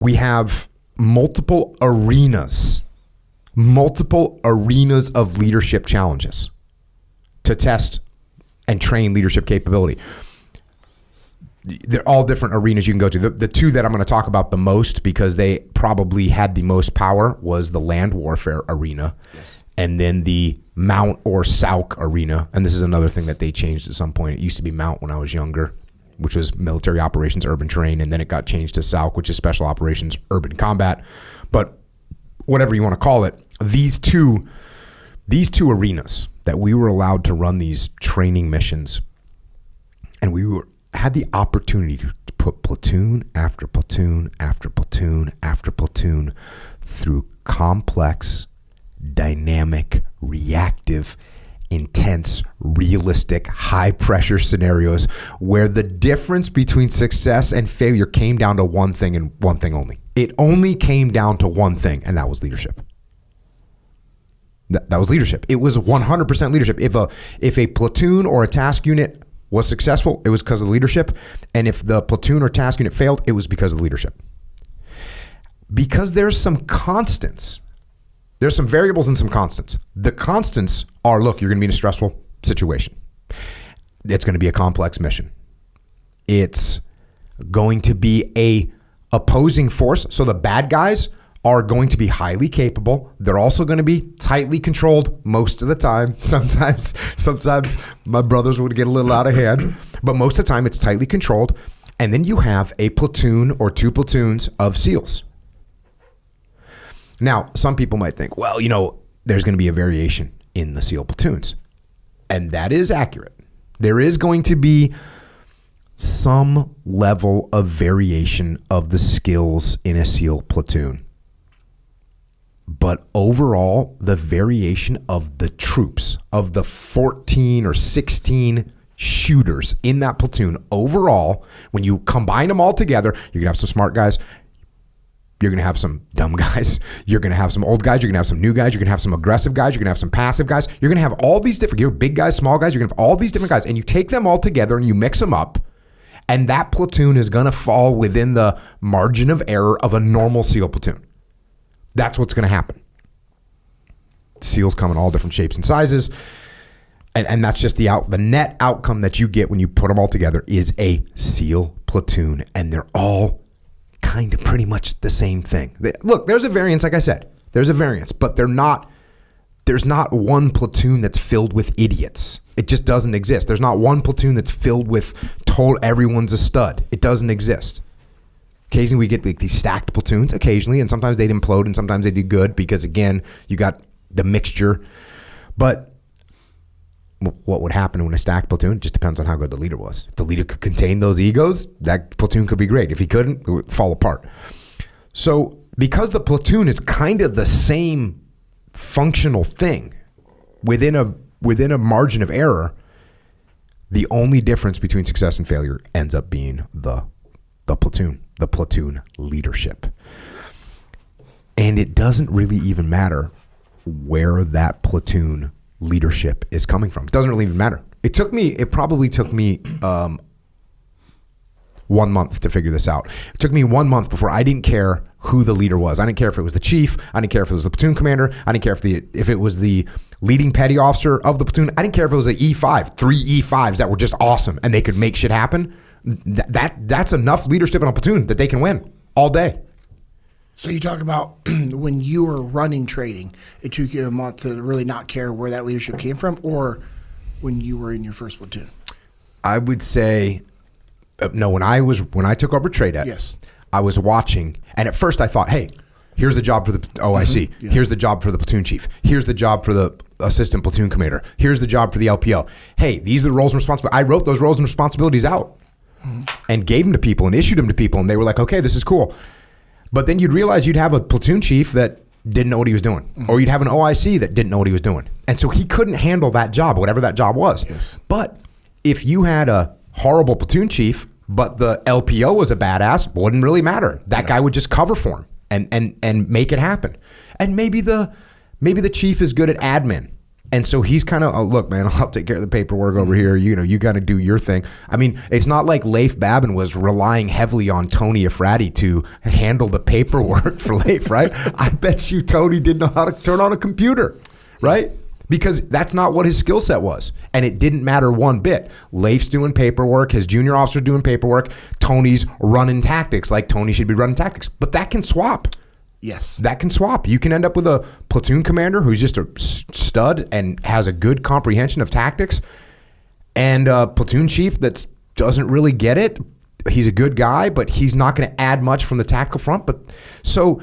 We have multiple arenas of leadership challenges to test and train leadership capability. They're all different arenas you can go to. The two that I'm going to talk about the most, because they probably had the most power, was the land warfare arena, yes, and then the Mount or SAUC arena. And this is another thing that they changed at some point. It used to be Mount when I was younger, which was military operations, urban terrain, and then it got changed to SAUC, which is special operations, urban combat. But whatever you want to call it, these two arenas that we were allowed to run these training missions, and had the opportunity to put platoon after platoon after platoon after platoon through complex, dynamic, reactive, intense, realistic, high-pressure scenarios where the difference between success and failure came down to one thing and one thing only. It only came down to one thing, and that was leadership. That was leadership. It was 100% leadership. If a platoon or a task unit was successful, it was because of the leadership. And if the platoon or task unit failed, it was because of the leadership. Because there's some constants. There's some variables and some constants. The constants are, look, you're going to be in a stressful situation. It's going to be a complex mission. It's going to be a opposing force. So the bad guys are going to be highly capable. They're also going to be tightly controlled most of the time. Sometimes my brothers would get a little out of hand, but most of the time it's tightly controlled. And then you have a platoon or two platoons of SEALs. Now, some people might think, well, there's going to be a variation in the SEAL platoons. And that is accurate. There is going to be some level of variation of the skills in a SEAL platoon. But overall, the variation of the troops, of the 14 or 16 shooters in that platoon, overall, when you combine them all together, you're going to have some smart guys, you're going to have some dumb guys, you're going to have some old guys, you're going to have some new guys, you're going to have some aggressive guys, you're going to have some passive guys, you're going to have all these different, you're big guys, small guys, you're going to have all these different guys, and you take them all together and you mix them up, and that platoon is going to fall within the margin of error of a normal SEAL platoon. That's what's going to happen. SEALs come in all different shapes and sizes, and that's just the net outcome that you get when you put them all together is a SEAL platoon, and they're all kind of pretty much the same thing. Look, there's a variance, like I said. There's a variance, but there's not one platoon that's filled with idiots. It just doesn't exist. There's not one platoon that's filled with everyone's a stud. It doesn't exist. Occasionally we get these stacked platoons, occasionally, and sometimes they'd implode and sometimes they do good because, again, you got the mixture. But what would happen when a stacked platoon? It just depends on how good the leader was. If the leader could contain those egos, that platoon could be great. If he couldn't, it would fall apart. So because the platoon is kind of the same functional thing within a margin of error, the only difference between success and failure ends up being the platoon leadership. And it doesn't really even matter where that platoon leadership is coming from. It doesn't really even matter. It probably took me 1 month to figure this out. It took me 1 month before I didn't care who the leader was. I didn't care if it was the chief. I didn't care if it was the platoon commander. I didn't care if it was the leading petty officer of the platoon. I didn't care if it was an E5, 3 E5s that were just awesome and they could make shit happen. That's enough leadership in a platoon that they can win all day. So you talk about when you were running training, it took you a month to really not care where that leadership came from, or when you were in your first platoon? I would say, no, when I took over TRADET, yes, I was watching, and at first I thought, hey, here's the job for the OIC, yes, here's the job for the platoon chief, here's the job for the assistant platoon commander, here's the job for the LPO. Hey, these are the roles and responsibilities. I wrote those roles and responsibilities out and gave them to people and issued them to people, and they were like, okay, this is cool. But then you'd realize you'd have a platoon chief that didn't know what he was doing, or you'd have an OIC that didn't know what he was doing. And so he couldn't handle that job, whatever that job was. Yes. But if you had a horrible platoon chief, but the LPO was a badass, it wouldn't really matter. That guy would just cover for him and make it happen. And maybe the chief is good at admin, And so he's kind of, oh, look, man, I'll take care of the paperwork over here. You got to do your thing. I mean, it's not like Leif Babin was relying heavily on Tony Efrati to handle the paperwork for Leif, right? I bet you Tony didn't know how to turn on a computer, right? Because that's not what his skill set was. And it didn't matter one bit. Leif's doing paperwork. His junior officer's doing paperwork. Tony's running tactics like Tony should be running tactics. But that can swap. Yes. That can swap. You can end up with a platoon commander who's just a stud and has a good comprehension of tactics, and a platoon chief that doesn't really get it. He's a good guy, but he's not going to add much from the tactical front. But so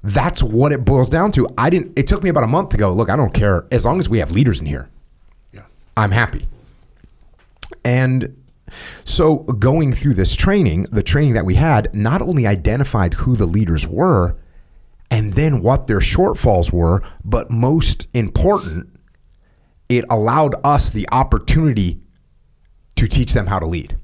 that's what it boils down to. It took me about a month to go, look, I don't care. As long as we have leaders in here, yeah, I'm happy. And so going through this training, the training that we had not only identified who the leaders were and then what their shortfalls were, but most important, it allowed us the opportunity to teach them how to lead.